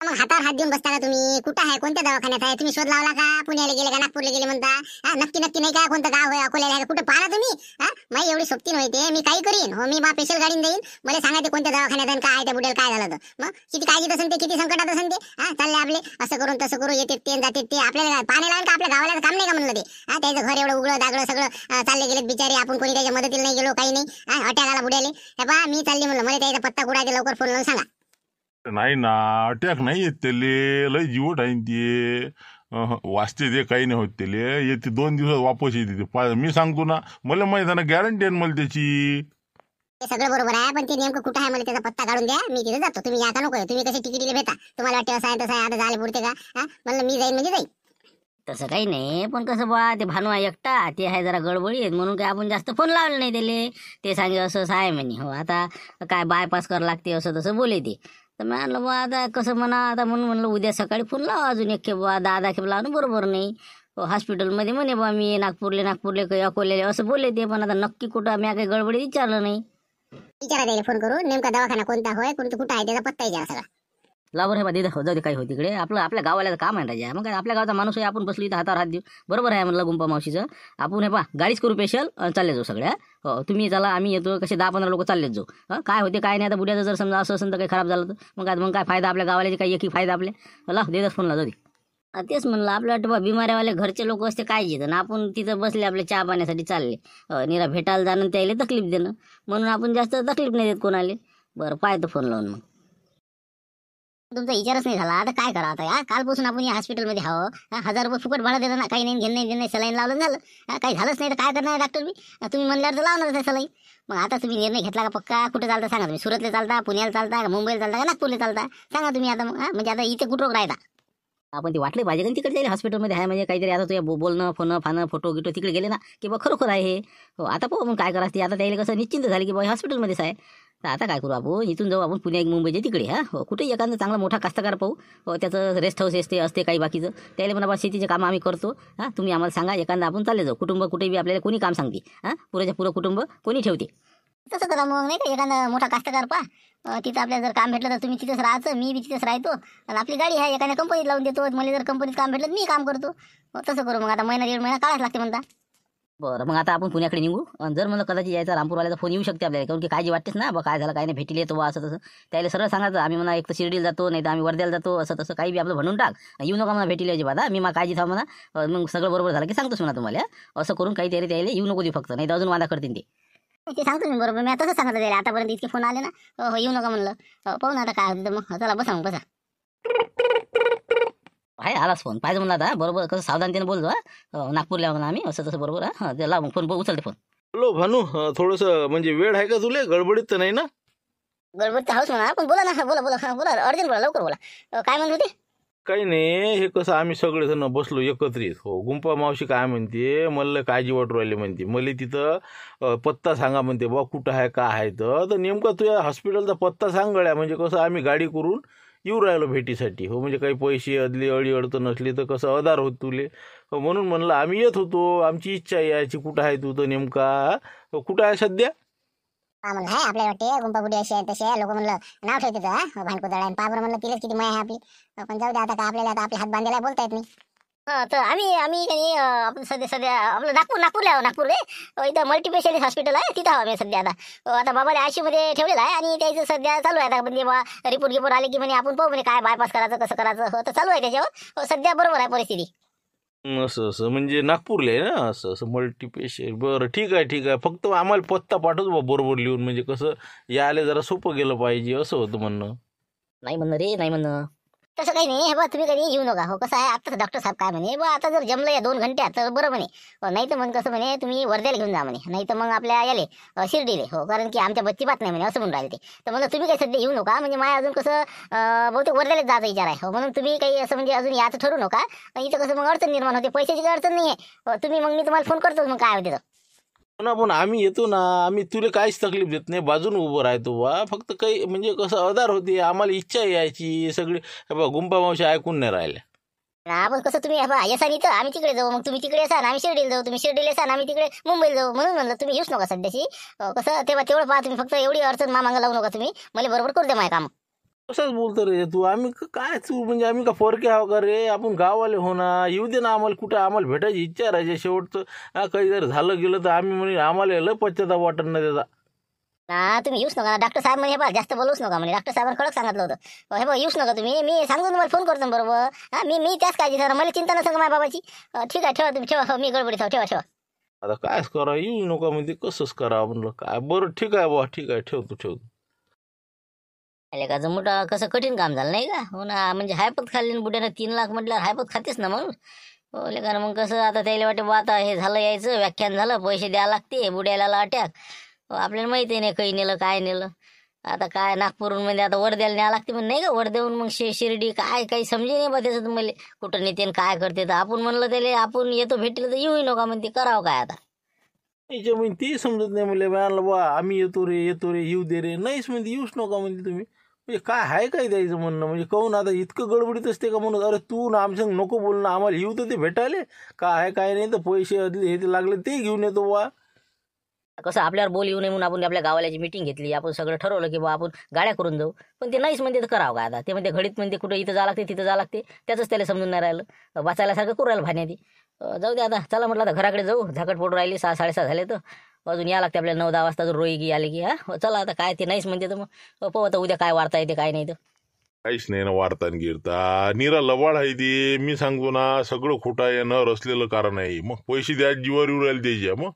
मग हातावर हात देऊन बसता का तुम्ही? कुठं आहे, कोणत्या दवाखान्यात आहे? तुम्ही शोध लावला का? पुण्याला गेले का नागपूरला गेले म्हणता? नक्की नक्की नाही का कोणतं गाव आहे, अकोल्याला आहे का? कुठं पाहा तुम्ही. माई एवढी सोबती नव्हते, मी काही करीन हो, मी स्पेशल गाडीन देईन. मला सांगा ते कोणत्या दवाखान्यात आहे, काय आहे, त्या बुड्याला काय झालं तर. मग किती काळजीत असेल ते, किती संकटात असेल ते. चालले आपले असं करून तसं करू, येते ते जाते ते. आपल्याला पाणी लावून का आपल्या गावाला काम नाही का म्हणलं ते. त्याचं घर एवढं उघडं दागडं सगळं चालले गेलेत बिचारे. आपण कोणी त्याच्या मदतीला नाही गेलो, काही नाही. अटॅक आला बुड्याले. हे पहा मी चालली म्हणलं, मला त्याचा पत्ता कुठं आहे ते लवकर फोन लावून सांगा. नाही ना, अटॅक नाही येत त्याले, लय जीवट आहे ते. वाचते ते, काही नाही होत त्याले. येते 2 दिवसात वापस येते ते. मी सांगतो ना, मला माहिती आहे ना, गॅरंटी आहे मला त्याची. ते सगळं बरोबर आहे, पण ते नेमकं कुठं आहे मला त्याचा पत्ता काढून द्या, मी तिथे जातो. तुम्ही या का नको? तुम्ही कसे तिकीटीला भेटा? तुम्हाला वाटतं असं आहे तसं आहे, आता झाले पुरते का? म्हणलं मी जाईन म्हणजे जाईन. तसं काही नाही, पण कसं बा ते भानू आहे एकटा, ते आहे जरा गडबडीत म्हणून काय आपण जास्त फोन लावले नाही त्याले. ते सांगे असं असं आहे म्हणे. हो आता काय बायपास करावं लागते असं तसं बोले ते. तर मी म्हणलं बा आता कसं म्हणा, आता म्हणून म्हणलं उद्या सकाळी फोन लावा अजून एक खेप बा, 10 खेप लावणं बरोबर नाही. हॉस्पिटलमध्ये म्हणे बा मी नागपूरले काही अकोलेले असं बोलले ते. पण आता नक्की कुठं, मी काही गडबडीत विचारलं नाही. विचारा त्याला फोन करू, नेमका दवाखाना कोणता होय, कोणतं कुठं आहे त्याचा पत्ता विचारा सगळा. लावर हे बा दिदा जाऊ दे, काही होती इकडे आपल्या गावाला काम आहे राजा. मग काय आपल्या गावचा माणूस आहे, आपण बसलो इथं हातावर हात देऊ. बरोबर आहे म्हणलं गुंपा मावशीचं. आपण हे पा गाडीच करू स्पेशल, चालले जाऊ सगळ्या. हो तुम्ही चला, आम्ही येतो. कसे 10-15 लोक चाललेच जाऊ. काय होते काय नाही. आता बुड्याचं जर समजा असं असेल तर काही खराब झालं तर मग काय फायदा आपल्या गावाला, काही एकही फायदा आपल्या. मला देतात फोनला जाऊ दे. तेच म्हणलं, आपल्या वाटतं बिमाऱ्यावाले घरचे लोक असते काय घेतं ना, आपण तिथं बसले आपल्या चहा पाण्यासाठी चालले. निरा भेटायला जाणं त्याला तकलीफ देणं, म्हणून आपण जास्त तकलीफ नाही देत कोणाला. बरं पाहतो फोन लावून. मग तुमचा विचारच नाही झाला, आता काय करा? आता कालपासून आपण या हॉस्पिटलमध्ये हवं. 1000 रुपये फुकट भाडं देतो ना, काही नाही घेणं नाही देणं, सलाईन लावलं झालं. काही झालंच नाही तर काय करणार डॉक्टर बी? तुम्ही म्हणल्यावर तर लावणारच आहे सलाईन. मग आता तुम्ही निर्णय घेतला का पक्का? कुठे चालता सांगा तुम्ही? सुरतला चालता, पुण्याला चालता का, मुंबईला चालता का, नागपूरला चालता? सांगा तुम्ही आता. मग म्हणजे आता इथे कुठं राहता आपण ते वाटले पाहिजे का तिकडे जाईल हॉस्पिटलमध्ये आहे म्हणजे काहीतरी. आता तुझ्या बोलणं फोन फानं फोटो गिटो तिकडे गेले ना की बा खरोखर आहे हे. हो आता पाहू मग काय करायचं ते. आता त्याला कसं निश्चिंत झाले की बा हॉस्पिटलमध्येच आहे. तर आता काय करू आपण, इथून जाऊ आपण पुणे मुंबईचे तिकडे. हो कुठे एखादं चांगला मोठा कास्तकार पाहू. हो त्याचं रेस्ट हाऊस असते काही बाकीचं. त्याला म्हणा बा शेतीचे कामं आम्ही करतो. तुम्ही आम्हाला सांगा, एखादा आपण चालले जाऊ. कुटुंब कुठे बी आपल्याला कोणी काम सांगते. पुरेच्या पुरं कुटुंब कोणी ठेवते. तसं करा मग, नाही का? एखादा मोठा कास्तकार पा, तिथं आपल्याला जर काम भेटलं तर तुम्ही तिथेच राहायचं, मी बी तिथेच राहतो. आणि आपली गाडी आहे, एखाद्या कंपनीत लावून देतो. मला जर कंपनीत काम भेटलं मी काम करतो. तसं करू मग. आता महिना 1.5 महिना काढायला लागते म्हणता. बरं मग आता आपण पुण्याकडे निघू. आणि जर मला कदाचित यायचा रामपूरवाल्याचा फोन येऊ शकते आपल्याला, कारण की काळजी वाटतेच ना बा काय झालं काय नाही, भेटील येतो असं तसं. त्याला सरळ सांगायचं, आम्ही म्हणा एक तर शिर्डीला जातो, नाही तर आम्ही वर्ध्याला जातो, असं तसं काही बी आपलं म्हणून टाक. येऊ नका म्हणा भेटीला अजिबात. मी मा काळजी थांब म्हणा. मग सगळं बरोबर झालं की सांगतोच म्हणा तुम्हाला. असं करून काही तरी त्याला येऊ नको दे फक्त, नाही तर अजून वादा करतील ते. ते सांगतो मी बरोबर. मी तसं सांगितलं त्याला. आतापर्यंत इतके फोन आले ना, येऊ नका म्हणलं. पाहू ना आता काय होतं. मग चला बसा मग बसा. आहे आलाच फोन पाहिजे म्हणला आता. बरोबर कसं सावधानतेने बोलतो. नागपूरला म्हणा आम्ही असं तसं बरोबर. त्याला मग फोन उचलते फोन. हॅलो भानू, थोडंसं म्हणजे वेळ आहे का तुला? गडबडीत तर नाही ना? गडबड तर हाऊस म्हणा, पण बोला ना. बोला अर्जंट बोला, लवकर बोला. काय म्हणत होते? काही नाही, हे कसं आम्ही सगळेजण बसलो एकत्रित. हो गुंपा मावशी काय म्हणते, मला काळजी वाटू राहिली म्हणते. मला तिथं पत्ता सांगा म्हणते बा, कुठं आहे का आहे. तर नेमका तुझ्या हॉस्पिटलचा पत्ता सांग गड्या. म्हणजे कसं आम्ही गाडी करून येऊ राहिलो भेटीसाठी. हो म्हणजे काही पैसे अडली अडचण नसली तर कसं आधार होत तुले. म्हणून म्हणलं आम्ही येत होतो, आमची इच्छा यायची. कुठं आहे तू तर नेमका कुठं आहे सध्या? म्हणलं आहे आपल्याला वाटते गुंपागुडी अशी आहे तशी आहे. लोक म्हणलं नाव ठेवते भानकुदळ आहे. पाबर म्हणलं तिलाच किती माय आहे आपली. पण जाऊ दे आता, काय आपल्याला आता आपले हात बांधायला बोलता येत नाही. तर आम्ही आपण सध्या आपलं नागपूर रे. इथं मल्टीस्पेशालिस्ट हॉस्पिटल आहे, तिथं आम्ही सध्या. आता बाबाला आयसीयू मध्ये ठेवलेलं आहे आणि त्याचं सध्या चालू आहे. आता म्हणजे रिपोर्ट आले की म्हणे आपण पाहू म्हणे काय बायपास करायचं कसं करायचं. तर चालू आहे त्याच्यावर. सध्या बरोबर आहे परिस्थिती. असं म्हणजे नागपूरला आहे ना? असं मल्टीपेशल. बरं ठीक आहे. फक्त आम्हाला पत्ता पाठवतो बा बरोबर लिहून. म्हणजे कसं यायला जरा सोपं गेलं पाहिजे असं होतं म्हणणं. नाही म्हणणं रे, नाही म्हणणं. तसं काही नाही. हे बा तुम्ही कधी येऊ नका. हो कसं आहे आता डॉक्टर साहेब काय म्हणे बा, आता जर जमलं या 2 घंट्यात तर बरं म्हणे. नाही तर मग कसं म्हणे तुम्ही वर्ध्याला घेऊन जा म्हणे, नाही तर मग आपल्या याले शिर्डीले. हो कारण की आमच्या बच्ची बात नाही म्हणे असं म्हणून राहिले ते. तर म्हणलं तुम्ही काही सध्या येऊ नका. म्हणजे माझ्या अजून कसं बहुतेक वर्ध्यालाच जायचा विचार आहे. हो म्हणून तुम्ही काही असं म्हणजे अजून याचं ठरू नका. इथं कसं मग अडचण निर्माण होते. पैशाची काही अडचण नाही आहे. तुम्ही मग मी तुम्हाला फोन करतो मग काय होते तर. ना पण आम्ही येतो ना. आम्ही तुला काहीच तकलीफ देत नाही. बाजून उभं राहतो बा. फक्त काही म्हणजे कसं आधार होते. आम्हाला इच्छा यायची सगळी. गुंपा मावशी ऐकून नाही राहिल्या. आपण कसं तुम्ही येसान इथं आम्ही तिकडे जाऊ. मग तुम्ही तिकडे येसान आम्ही शिर्डीला जाऊ. तुम्ही शिर्डीला येसान आम्ही तिकडे मुंबईला जाऊ. म्हणून म्हणलं तुम्ही येऊच नका सध्याची. कसं तेव्हा तेवढं पहा तुम्ही. फक्त एवढी अडचण मागं लावू नका तुम्ही. मला बरोबर करू द्या माझं काम. कसाच बोलतो रे तू? आम्ही काय तू म्हणजे आम्ही का फरके आहो का रे? आपण गाववाले हो ना, येऊ दे ना आम्हाला. कुठं आम्हाला भेटायची इच्छा राहायची शेवटचं. काही जर झालं गेलं तर आम्ही म्हणजे आम्हाला लय पश्चाताप वाटत ना त्याचा. ना तुम्ही येऊच नका. डॉक्टर साहेब म्हणे हे बघा जास्त बोलूच नका म्हणे. डॉक्टर साहेबांनी कडक सांगितलं होतं. हे बघा येऊच नका तुम्ही. मी सांगून तुम्हाला फोन करतो बरोबर. मी त्याच काळजी सर मला चिंता नसेल माझ्या बाबाची. ठीक आहे ठेवा तुम्ही ठेवा. मी गडबडीत ठेवा ठेवा. आता कायच करा, येऊ नका म्हणजे कसंच करा म्हणलं. काय बरं ठीक आहे बा, ठीक आहे ठेवतो. का मोठा कसं कठीण काम झालं नाही का? हो ना, म्हणजे हायपत खाल्ली बुड्यानं 3 लाख म्हटल्यावर हायपत खातेच ना मग. हो लेका मग कसं आता त्याला वाटे बा आता हे झालं यायचं व्याख्यान झालं पैसे द्यावं लागते बुड्याला अटॅक. आपल्याला माहिती नाही काही नेलं काय नेलं. आता काय नागपूरहून म्हणजे आता वर्ध्याला न्यावं लागते पण नाही का वर्ध्याहून मग शिर्डी काय काही समजे नाही बा त्याचं. मला कुठं नेते आणि काय करते तर आपण म्हणलं त्याला आपण येतो भेटलं तर येऊही नका म्हणते करावं काय आता. याच्या म्हणजे ते समजत नाही म्हणले म्हणाला बा आम्ही येतो रे येऊ दे रे. नाहीच म्हणते येऊच नका म्हणते तुम्ही. म्हणजे काय आहे काय द्यायचं म्हणणं? म्हणजे कहून आता इतकं गडबडीत असते का म्हणून? अरे तू ना आमच्या नको बोल ना, आम्हाला येऊ तर ते भेटायले काय आहे काय नाही तर पैसे हे ते लागले ते घेऊन येतो बा. कसं आपल्यावर बोल येऊ नये म्हणून आपण आपल्या गावाल्याची मीटिंग घेतली. आपण सगळं ठरवलं की बा आपण गाड्या करून जाऊ. पण ते नाहीच म्हणते तर करावं काय आता. ते म्हणते घडीत म्हणते कुठं इथं जावं लागते तिथं जावं लागते. त्याचंच त्याला समजून नाही राहिलं. वाचायलासारखं करू राहिलं भाण्यात. जाऊ दे आता चला म्हटलं आता घराकडे जाऊ. झाकट पडून राहिली 6 साडेसहा झाले तर अजून या लागते आपल्याला 9-10 वाजता जर रोई की आले की चला आता काय ते नाहीच म्हणते तर मग पाहू आता उद्या काय वार्ता येते काय नाही तर. काहीच नाही ना वार्ता गिरता निरा लबाड आहे ते. मी सांगतो ना सगळं खोटं आहे न रचलेलं कारण आहे. मग पैसे द्या जीवावर येऊ राहिले त्याच्या मग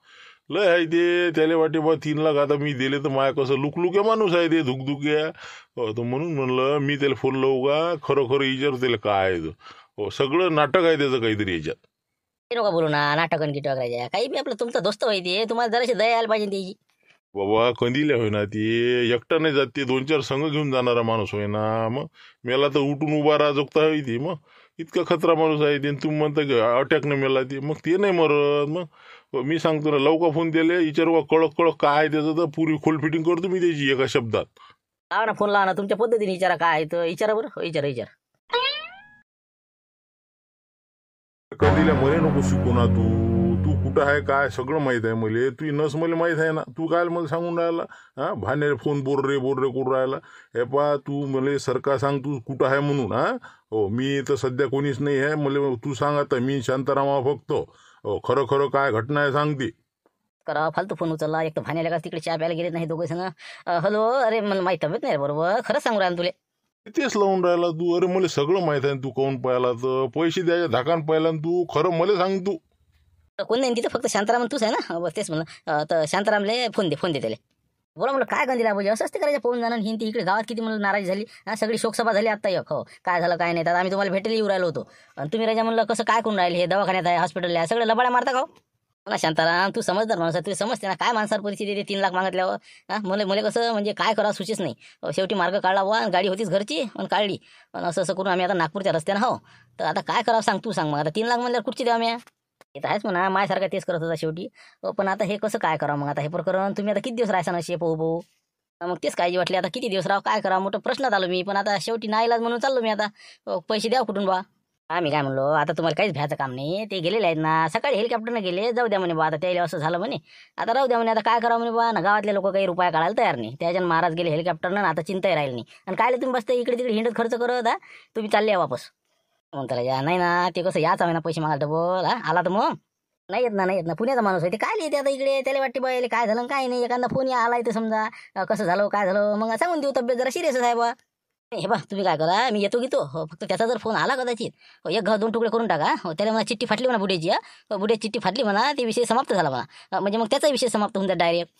लय आहे ते. त्याला वाटे बा 3 लाख आता मी दिले तर माया कसं लुकलुक्या माणूस आहे ते धुकधुक्या. तर म्हणून म्हणलं मी त्याला फोन लावू का खरं विचारू त्याला काय आहे. हो सगळं नाटक आहे त्याचं काहीतरी याच्यात. ते नका बोलू ना नाटक आणि गिटक करायच्या काही बी आपलं तुमचा दोस्त होईते. तुम्हाला जराशी दया यायला पाहिजे त्याची. बाबा कंदिल्या होय ना ती एकटा नाही जात ते 2-4 संघ घेऊन जाणारा माणूस होय ना. मग मेला तर उठून उभा राजोगता हवी ती. मग इतका खतरा माणूस आहे ते. तुम्ही म्हणता की अटॅकने मेला ती मग ते नाही मरत. मग मी सांगतो ना लवकर फोन दिले विचारू कळक काय त्याचं तर पुरी खोल फिटिंग करतो मी त्याची एका शब्दात. लावा ना फोन लावा ना तुमच्या पद्धतीने विचारा काय आहे तर विचारा बरं. विचार कंदिल्या मले नको शिकू ना तू. तू कुठं आहे काय सगळं माहित आहे मले. तू नस मला माहित आहे ना. तू काय मला सांगून राहिला भांड्याला फोन बोल रे करून राहिला. हे पा तू मला सरकार सांग तू कुठं आहे म्हणून. हो मी तर सध्या कोणीच नाही आहे. मला तू सांग आता मी शांतारामा फक्त. हो खरं काय घटना आहे सांगते. करा फालतू फोन उचलला. एक तर भाण्याला का तिकडे चहा प्यायला गेले नाही दोघे संग. हॅलो अरे मला माहिती तब्येत नाही बरोबर खरंच सांगू राहिला तुले. तेच लावून राहिला तू. अरे मला सगळं माहित आहे. तू कोण पाहिला तर पैसे द्यायच्या धाकान पाहिला तू खरं मला सांग तू. कोण नाही तिथं फक्त शांताराम तूच आहे ना. बस तेच म्हणलं तर शांतारामले फोन दे त्याला. बोला म्हणलं काय गंदीला पाहिजे असं असते करायचं फोन जाणं हिंदी इकडे गावात किती म्हणलं नाराजी झाली. सगळी शोकसभा झाली आत्ता एक. हो काय झालं काय नाही तर आम्ही तुम्हाला भेटायला येऊ राहिलो होतो. आणि तुम्ही राजा म्हणलं कसं काय करून राहिले हे दवाखान्यात आहे हॉस्पिटलला आहे सगळं लबाड्या मारता का हो ना. शांताराम तू समजदार माणूस आहे. तुला समजते ना काय माणसावर परिस्थिती येते 3 लाख मागितल्यावर. मला कसं म्हणजे काय करावं सुचेच नाही. शेवटी मार्ग काढला वा गाडी होतीच घरची पण काढली. पण असं करून आम्ही आता नागपूरच्या रस्त्यानं हो तर आता काय करावं सांग तू सांग. मग आता 3 लाख म्हणल्यावर कुठची द्या आम्ही. येत आहेच म्हणा माझ्यासारखा तेच करत होता शेवटी. पण आता हे कसं काय करावं मग आता हे प्रकरण तुम्ही आता किती दिवस राहायचा नशे पोहू. मग तेच काळजी वाटली आता किती दिवस राहा काय करा मोठं प्रश्नात आलो मी. पण आता शेवटी नाईलाज म्हणून चाललो मी आता. पैसे द्या कुठून बा. आम्ही काय म्हणलो आता तुम्हाला काहीच भ्यायचं काम नाही. ते गेलेले आहेत ना सकाळी हेलिकॉप्टरनं गेले. जाऊ द्या म्हणे बा आता त्याला असं झालं म्हणे. आता राहू द्या म्हणे. आता काय करावं म्हणे बा ना गावातले लोक काही रुपया काढायला तयार नाही. त्याच्यानं महाराज गेले हेलिकॉप्टरनं आता चिंताही राहील नाही. आणि काय तुम्ही बसता इकडे तिकडे हिंडत खर्च करत तुम्ही चालले वापस. म्हणता या नाही ना ते कसं याच हवे ना पैसे मागायला डबल आला तर मग नाही येत ना पुण्याचा माणूस आहे ते काय लिहिते आता इकडे. त्याला वाटते बायले काय झालं काय नाही. एखादा फोन आला इथं समजा कसं झालं काय झालं मग सांगून देऊ तब्येत जरा सिरियस आहे बा. हे बा तुम्ही काय करा मी येतो घेतो. फक्त त्याचा जर फोन आला कदाचित एक घाव 2 तुकडे करून टाका. त्याला म्हणा चिठ्ठी फाटली म्हणा बुड्याची. बुड्याची चिठ्ठी फाटली म्हणा ते विषय समाप्त झाला म्हणा. म्हणजे मग त्याचा विषय समाप्त होऊन जाईल डायरेक्ट.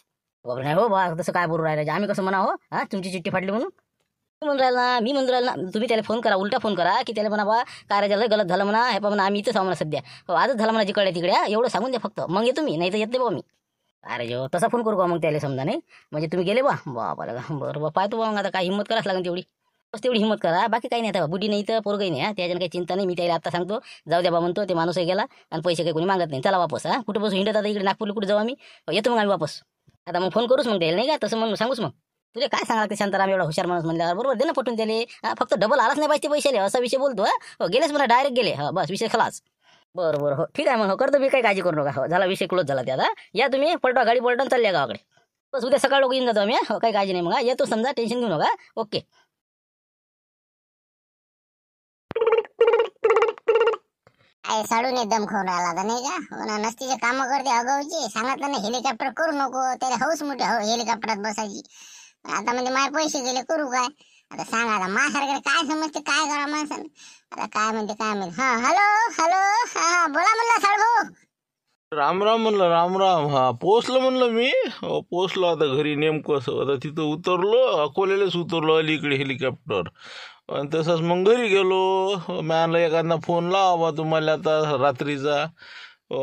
बरोबर नाही हो बा तसं काय बोलू राहिलं आम्ही कसं म्हणा हो तुमची चिठ्ठी फाटली म्हणून. म्हणून राहिला ना मी म्हणून राहिला ना. तुम्ही त्याला फोन करा उलटा फोन करा की त्याला म्हणा बा काय राजा गलत झालं म्हणा. हे म्हणा आम्ही इथंच आहो म्हणा सध्या. आजच झालं म्हणा जिकडे तिकडे एवढं सांगून द्या फक्त. मग येतो मी नाही तर येत नाही बा मी. अरे जो तसा फोन करू का मग त्याला समजा नाही म्हणजे तुम्ही गेले बा बाबा बरं बा पाहतो बा. मग आता काय हिंमत करावं लागेल तेवढी. बस तेवढी हिंमत करा बाकी काही नाही. आता बुडी नाही तर पोरगही नाही त्याच्यानं काही चिंता नाही. मी त्याला आता सांगतो जाऊ द्या बा म्हणतो. ते माणूसही गेला आणि पैसे काही कोणी मागत नाही. चला वापस कुठे बसून हिंडत आता इकडे नागपूरला कुठे जाऊ आम्ही. येतो मग आम्ही वापस. आता मग फोन करूच मग द्यायला नाही का तसं म्हणून सांगूच मग. तुला काय सांगा लागते शांताराम एवढा हुशार माणूस म्हणल्यावर बरोबर दे ना पटून त्याला. फक्त डबल आलाच नाही पाहिजे पैशाले असा विषय बोलतो. गेलेच मला डायरेक्ट गेले. बस विषय खलास. बरं हो ठीक आहे मग करतो मी काही काळजी करू नका. झाला विषय क्लोज झाला ते आता. या तुम्ही पलटा गाडी पलटून चालल्या गावाकडे. बस उद्या सकाळ लोक येऊन जातो आम्ही. काही काळजी नाही मग येतो समजा टेन्शन घेऊ नका. ओके. काय साडून दम खाऊन राहिला आता नाही का? हो ना, नसतीचे कामं करते अगाऊची. सांगितलं ना हेलिकॉप्टर करू नको, त्याला हौस मोठी हेलिकॉप्टरात बसायची. आता म्हणजे माझे पैसे गेले, करू काय? आता सांगा, आता माझ्यासारख्याला काय समजते, काय करा माणसानं? आता काय म्हणते. हा हॅलो हॅलो, हा बोला म्हणलं साडू. राम राम म्हणलं, राम राम. हा पोचलो म्हणलं मी. पोचलो आता घरी नेमकं. आता तिथं उतरलो, अकोल्यालाच उतरलो अलीकडे हेलिकॉप्टर. आणि तसंच मग घरी गेलो. मी आणलं एखादा फोन लावा तुम्हाला आता रात्रीचा.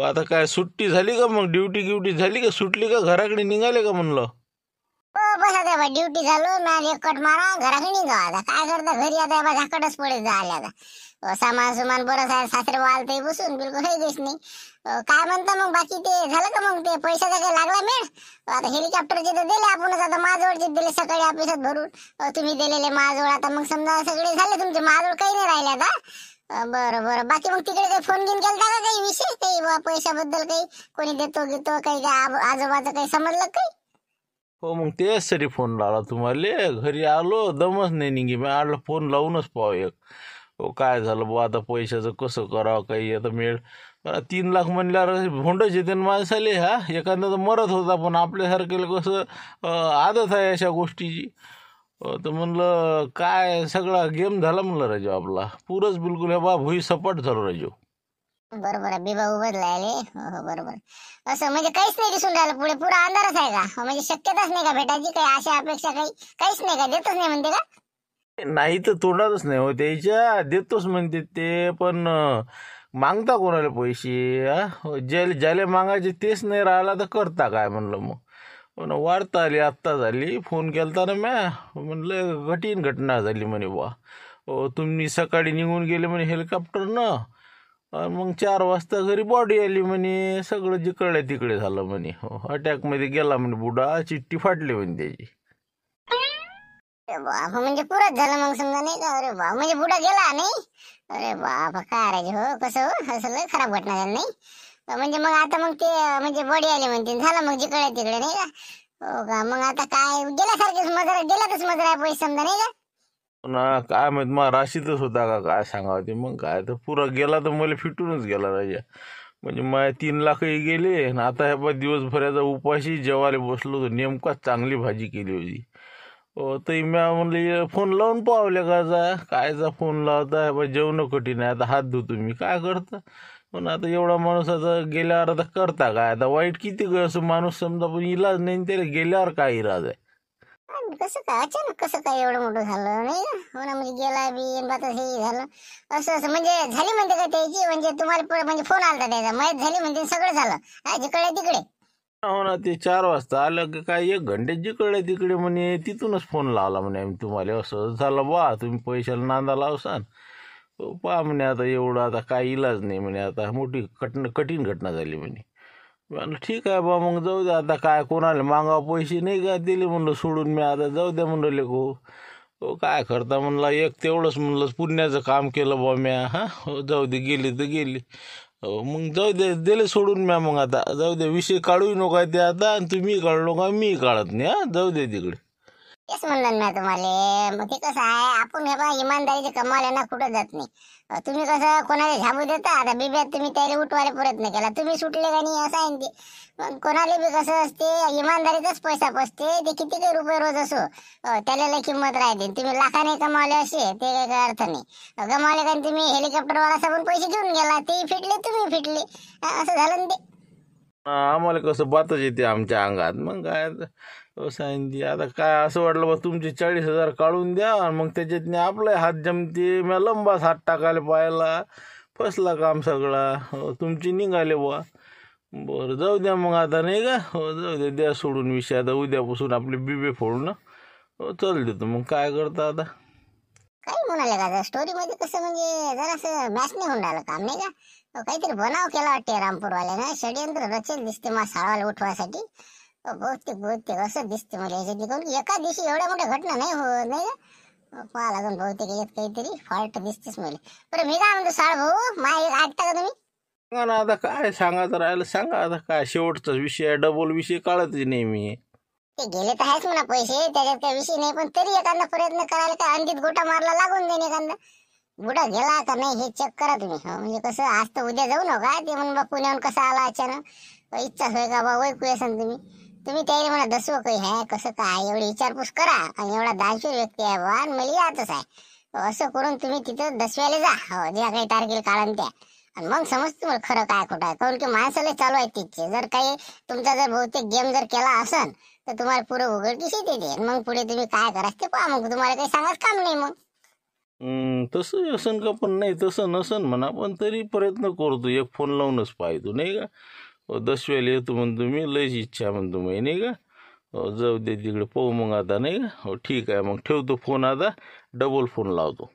आता काय सुट्टी झाली का मग? ड्युटी झाली का? सुटली का? घराकडे निघाले का म्हणलं? बसा द्या ड्युटी झालो मी, एक कट मारा घराकडे निघा. आता काय करता घरी? आता झाकटच पडेल झाले. आता सामान सुमान बरंच आहे, सासरे वाल ते बसून बिलकुल हे गेस नाही. काय म्हणता मग बाकी? ते झालं का मग? ते पैशाचा काही लागला मेळ? आता हेलिकॉप्टरचे तर दिले आपणच, आता माझजवळचे दिले सकाळी ऑफिसात भरून. तुम्ही दिलेले माझजवळ. आता मग समजा सगळे झाले तुमचे, माझजवळ काही नाही राहिले आता. बरं बाकी मग तिकडे काही फोन घेऊन केलता का? काही विषय काही पैशाबद्दल काही कोणी देतो घेतो काही? आजोबाचं काही समजलं काही? हो मग त्याचसाठी फोन लावला तुम्हाला. घरी आलो, दमच नाही निघी. मी आडलं फोन लावूनच पाहावं एक. काय झालं बुवा, आता पैशाचं कसं करावं काही. आता मेळ 3 लाख म्हणल्यावर भोंडच येते ना माणसाले. हा एखादा तर मरत होता, पण आपल्यासारखेला कसं आदत आहे अशा गोष्टीची. तर म्हणलं काय सगळा गेम झाला म्हणलं राजू आपला. पुरंच बिलकुल हे बा भुई सपाट झालो राजू. बरोबर आहे, बिबा उभं राहिले. हो बरोबर. असं म्हणजे काहीच नाही दिसून राहिलं पुढे, पुरा अंधारच आहे का? म्हणजे शक्यताच नाही का भेटायची? काही आशा अपेक्षा काहीच नाही का? देतच नाही म्हणते का? नाही तर तोंडातच नाही हो त्याच्या. देतोच म्हणते ते, पण मागता कोणाला पैसे? ज्याला मागायचे तेच नाही राहिला तर करता काय म्हणलं मग. पण वार्ता आली आत्ता झाली. फोन केलता ना म्या. म्हणलं कठीण घटना झाली म्हणे बा. तुम्ही सकाळी निघून गेले म्हणे हेलिकॉप्टरनं. मग 4 वाजता घरी बॉडी आली म्हणे. सगळं जिकडे तिकडे झालं म्हणे. अटॅकमध्ये गेला म्हणे बुडा. चिठ्ठी फाटली म्हणे त्याची. अरे बाप, म्हणजे पुरच झालं मग समजा नाही का? अरे बाप, म्हणजे बुडा गेला नाही? अरे बाप, काय राजे हो, कसं हो? असं लय खराब घटना झाली नाही? म्हणजे मग आता मग ते म्हणजे बॉडी आली म्हणते, झालं मग जिकडे तिकडे नाही का? हो का? मग आता काय गेल्यासारखेच मजरा, गेलातच मजरा पैसे समजा नाही का? ना काय माहित, मग राशीतच होता का काय सांगावं ते. मग काय तर पुरा गेला तर मला फिटूनच गेला राजा. म्हणजे माझे 3 लाखही गेले. आणि आता ह्या बा दिवसभराचा उपाशी जेवायला बसलो तर नेमकाच चांगली भाजी केली होती. तर म्या म्हणलं फोन लावून पावले का जा कायचा फोन लावता. ह्या बा जेवणं कठीण आहे. आता हात धुतो मी, काय करता. पण आता एवढा माणूस आता गेल्यावर आता करता काय? आता वाईट किती असं माणूस समजा, पण इलाज नाही त्याला. गेल्यावर काय इलाज आहे? कसं काय अचानक कसं काय एवढं मोठं झालं नाही का? हो ना, म्हणजे गेला बी आता हे झालं असं म्हणजे झाली म्हणते का त्याची? म्हणजे तुम्हाला म्हणजे फोन आला त्याचा, माहीत झाली म्हणजे सगळं झालं जिकडे तिकडे? हो ना, ते 4 वाजता आलं की काय 1 घंटे जिकडे तिकडे म्हणे. तिथूनच फोन लावला म्हणे आम्ही तुम्हाला. असं झालं बा, तुम्ही पैशाला नांदा लावसान. पहा म्हणे आता एवढं आता काय इलाज नाही म्हणे. आता मोठी कठीण घटना झाली म्हणे. म्हणलं ठीक आहे बा, मग जाऊ द्या. आता काय कोणाला मागावं पैसे नाही का? दिले म्हणलं सोडून मी. आता जाऊ द्या म्हणलं लेको. काय करता म्हणलं. एक तेवढंच म्हणलं पुण्याचं काम केलं बा म्या. हा जाऊ दे, गेली तर गेली. मग जाऊ दे, दिले सोडून म्या. मग आता जाऊ दे, विषय काढूही नका ते आता. आणि तुम्ही काढू नका, मी काढत नाही. जाऊ दे तिकडे. तेच म्हणलं ना तुम्हाला. मग ते कसं आहे, आपण हे बा इमानदारीचे कमाले ना कुठं जात नाही. तुम्ही कसं कोणाला झाबू देता? आता बिब्यात तुम्ही त्याला उठवायला प्रयत्न केला, तुम्ही सुटले का नाही असं आहे ते. पण कोणाला बी कसं असते, इमानदारीचाच पैसा पसते. ते किती काही रुपये रोज असो, त्याला लय किंमत राहते. तुम्ही लाखाने कमावले असे ते काही अर्थ नाही. कमावले कारण तुम्ही हेलिकॉप्टरवाला सबून पैसे घेऊन गेला, ते फिटले तुम्ही फिटले. असं झालं ना ते. आम्हाला कसं बातच येते आमच्या अंगात. मग काय सांगितली आता काय असं वाटलं बा तुमचे 40,000 काढून द्या. मग त्याच्यातने आपला हात जमते. मी लंबाच हात टाकायला पाहिला. फसला काम सगळा. तुमची निघाले बुवा. बरं जाऊ द्या मग आता नाही का? जाऊ द्या, द्या सोडून विषय. आता उद्यापासून आपले बिबे फोडून चल देतो. मग काय करता आता? काही म्हणाले का स्टोरी मध्ये कसं म्हणजे जरासं मॅच नाही होऊन राहिलं काम नाही का? काहीतरी बनाव केला वाटते रामपूरवाल्यानं. षडयंत्र रचेल दिसते मला साळवाला उठवायसाठी. बहुतेक असं दिसते मला याच्यात. एका दिवशी एवढ्या मोठ्या घटना नाही हो नाही का? पाहा लागून बहुतेक याच्यात काहीतरी फॉल्ट दिसतेच मला. बरं मी काय म्हणतो साळ भाऊ, माझ्या ऐकता का तुम्ही? सांगा ना आता, काय सांगायचं राहिलं सांगा. आता काय शेवटचा विषय, डबल विषय काढतच नाही मी. ते गेले तर आहेच म्हणा पैसे, त्याच्यात काही विषय नाही. पण तरी एखादा प्रयत्न करायला काय अंडीत गोटा मारला लागून देईन एखादा. बुडा गेला का नाही हे चेक करा तुम्ही. म्हणजे कसं आज तर उद्या जाऊ नका ते म्हणून बा पुण्याहून कसा आला अचानक. इच्छाच होय का बा ओळखू असाल तुम्ही त्याला म्हणा दसवं काही आहे कसं काय एवढी विचारपूस करा. आणि एवढा दानशूर व्यक्ती आहे बा आणि मला यातच आहे असं करून तुम्ही तिथं दसव्याला जा. ज्या काही तारखेला काढून त्या आणि मग समज तुम्हाला खरं काय खोटं आहे. कारण की माणसाला चालू आहे तिथे जर काही तुमचा जर बहुतेक गेम जर केला असन तर तुम्हाला पुरं उघडकीस येते. मग पुढे तुम्ही काय करायचं ते पहा. मग तुम्हाला काही सांगायचं काम नाही मग. तसं असन का पण नाही तसं नसन म्हणा पण तरी प्रयत्न करतो. एक फोन लावूनच पाहतो नाही का. दसव्याला येतो म्हणतो मी लयच इच्छा म्हणतो मी नाही का. जाऊ दे तिकडे पाहू मग आता नाही का. ठीक आहे मग ठेवतो फोन आता डबल फोन लावतो.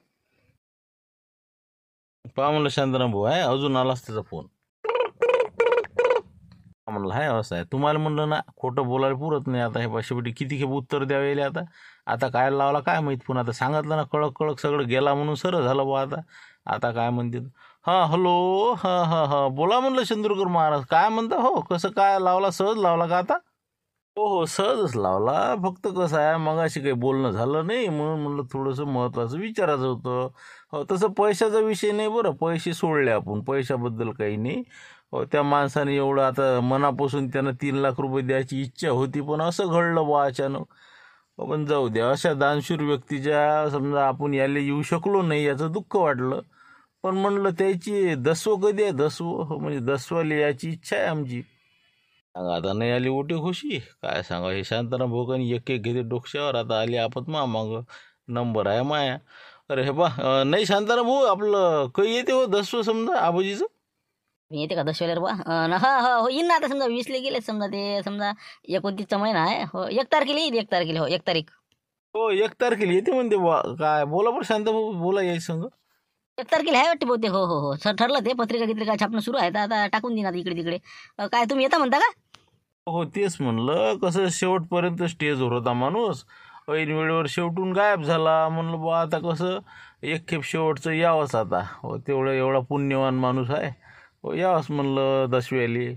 पहा म्हणलं शांताराम भाऊ आहे अजून आलाच त्याचा फोन. म्हणलं आहे असं आहे तुम्हाला म्हणलं ना खोटं बोलायला पुरत नाही. आता हे शेवटी किती खेप उत्तर द्यावे आता काय लावला काय माहीत. पुन्हा आता सांगितलं ना कळक सगळं गेला म्हणून सरळ झालं बा. आता काय म्हणते. हां हॅलो हां बोला म्हणलं चंद्रकर महाराज काय म्हणता. हो कसं काय लावला सहज लावला का आता. हो सहजच लावला. फक्त कसं आहे मगाशी काही बोलणं झालं नाही म्हणून म्हणलं थोडंसं महत्त्वाचं विचारायचं होतं. हो तसं पैशाचा विषय नाही बरं. पैसे सोडले आपण पैशाबद्दल काही नाही. त्या माणसाने एवढं आता मनापासून त्यानं 3 लाख रुपये द्यायची इच्छा होती पण असं घडलं बा अचानक. पण जाऊ द्या अशा दानशूर व्यक्तीच्या समजा आपण याला येऊ शकलो नाही याचं दुःख वाटलं. पण म्हणलं त्याची दसवं कधी आहे दसवं म्हणजे दसवाली याची इच्छा आहे आमची. सांगा आता नाही आली ओटी खुशी काय सांगा. हे शांताराम भोगानी एक घेते डोक्यावर. आता आली आपत माग नंबर आहे माया. अरे हे बा नाही शांताराम भाऊ आपलं काही येते हो दसवं समजा आबाजीचं. येते का दसव्याला बा. हा हो येईन ना आता समजा 20ला गेले समजा ते समजा 29चा महिना आहे. हो 1 तारखेला येईल 1 तारखेला. हो 1 तारीख. हो 1 तारखेला येते म्हणते बा. काय बोला बरं शांता भाऊ बोला यायचं संग. 1 तारखेला आहे वाटते बहुतेक. हो सर ठरलं ते पत्रिका छापणं सुरू आहे. आता टाकून देणार इकडे तिकडे. काय तुम्ही येता म्हणता का. हो तेच म्हणलं कसं शेवटपर्यंत स्टेजवर होता माणूस ऐन वेळेवर शेवटून गायब झाला. म्हणलं बा आता कसं एक खेप शेवटचं यावंच आता. हो तेवढं एवढा पुण्यवान माणूस आहे. हो यावंच म्हणलं दसव्याली.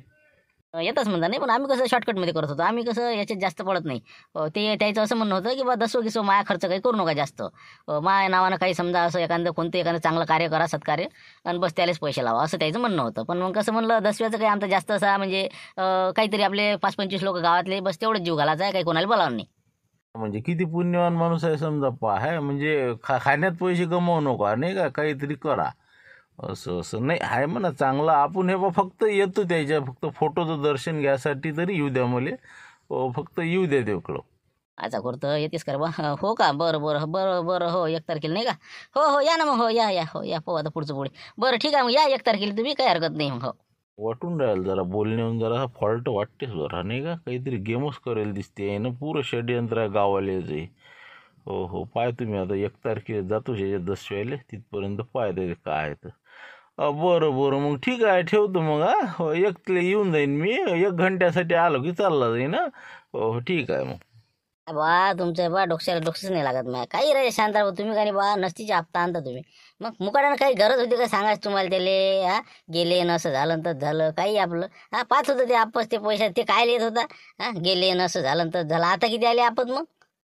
येतच म्हणता नाही पण आम्ही कसं शॉर्टकटमध्ये करत होतो. आम्ही कसं याच्यात जास्त पडत नाही. ते त्याचं असं म्हणणं होतं की बा दसवं माया खर्च काही करू नका जास्त. माया नावानं काही समजा असं एखादं चांगलं कार्य करा सत्कार्य आणि बस त्यालाच पैसे लावा असं त्याचं म्हणणं होतं. पण मग कसं म्हणलं दसव्याचं काही आमचं जास्त असा म्हणजे काहीतरी आपले 5-25 लोक गावातले बस तेवढंच जीव घालायचा आहे. काही कोणाला बोलावं नाही. म्हणजे किती पुण्यवान माणूस आहे समजा आहे. म्हणजे खाण्यात पैसे गमावू नका नाही का काहीतरी करा असं नाही आहे म्हणा चांगलं. आपण हे बा फक्त येतो त्याच्या फक्त फोटोचं दर्शन घ्यायसाठी तरी येऊ द्या मला. फक्त येऊ द्या तेवढं. अच्छा करतं येतेस का बा. हो का बरं हो 1 तारखेला नाही का. हो या ना मग. हो या पाहू आता पुढचं पुढे. बरं ठीक आहे मग या 1 तारखेला तुम्ही काही हरकत नाही मग. हो वाटून राहील जरा बोलण्याहून जरा फॉल्ट वाटतेच जरा नाही का. काहीतरी गेमच करेल दिसते ना. पुरं षड्यंत्र आहे गावाले. हो पाय तुम्ही आता 1 तारखेला जातो त्याच्या दसव्याला तिथपर्यंत पाहते काय तर. बरं मग ठीक आहे ठेवतो मग. हो 1ला येऊन जाईन मी. 1 घंट्यासाठी आलो की चालला जाईन. हो ठीक आहे मग. बा तुमचं बा डोक्याच नाही लागत नाही काही रे शांताराम तुम्ही काही बा नसतीची आपता आणता तुम्ही. मग मुकाट्यानं काही गरज होती का सांगायचं तुम्हाला त्याले. गेले नसं झालं तर झालं काही आपलं. पाच होतं ते आपस ते पैशात ते काय येत होता. गेले नसं झालं तर झालं. आता किती आले आपत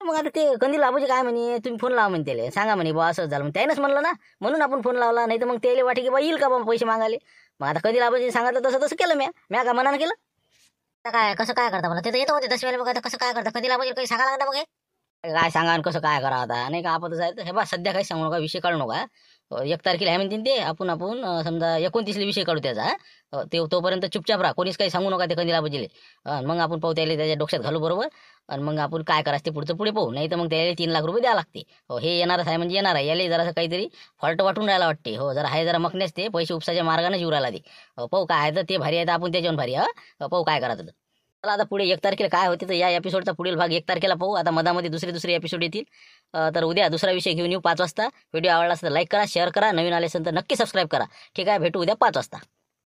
मग आता ते कंदील आबूजी काय म्हणे तुम्ही फोन लावा म्हणे त्याला सांगा म्हणे बा असं झालं. मग त्यानंच म्हणलं ना म्हणून आपण फोन लावला. नाही तर मग त्याला वाटे की बा येईल का बा पैसे मागायले. मग आता कंदील आबूजी सांगितलं तसं केलं म्या का मनानं केलं. काय कसं काय करता मला ते तर येतं होते दसव्याला बघा. कसं काय करता कंदील आबूजी काही सांगा लागता बघ. काय सांगा आणि कसं काय करा आता नाही का. आपत जायचं हे बा सध्या काही सांगू नका विषय काढू नका. 1 तारखेला आहे म्हणते ते आपण समजा 29ला विषय काढू त्याचा. ते तोपर्यंत चुपचाप राहा कोणीच काही सांगू नका ते कंदील आबूजीले. मग आपण पाहू त्याला त्याच्या डोक्यात घालू बरोबर. आणि मग आपण काय करायचं ते पुढचं पुढे पाहू. नाही तर मग त्याला 3 लाख रुपये द्यावं लागते. हे येणारच आहे म्हणजे येणार आहे. याला जरासं काहीतरी फॉल्ट वाटून राहायला वाटते. हो जरा आहे जरा मकनेच ते पैसे उपसाच्या मार्गाने जीव राहिला ते. पाहू काय आहे तर ते भारी आहे तर आपण त्याच्यावर भारी. पाहू काय करायचं. चला आता पुढे 1 तारखेला काय होते तर या एपिसोडचा पुढील भाग 1 तारखेला पाहू. आता मधामध्ये दुसरे एपिसोड येतील. तर उद्या दुसरा विषय घेऊन येऊ 5 वाजता. व्हिडिओ आवडला असेल तर लाईक करा शेअर करा. नवीन आले असेल तर नक्की सबस्क्राईब करा. ठीक आहे भेटू उद्या 5 वाजता.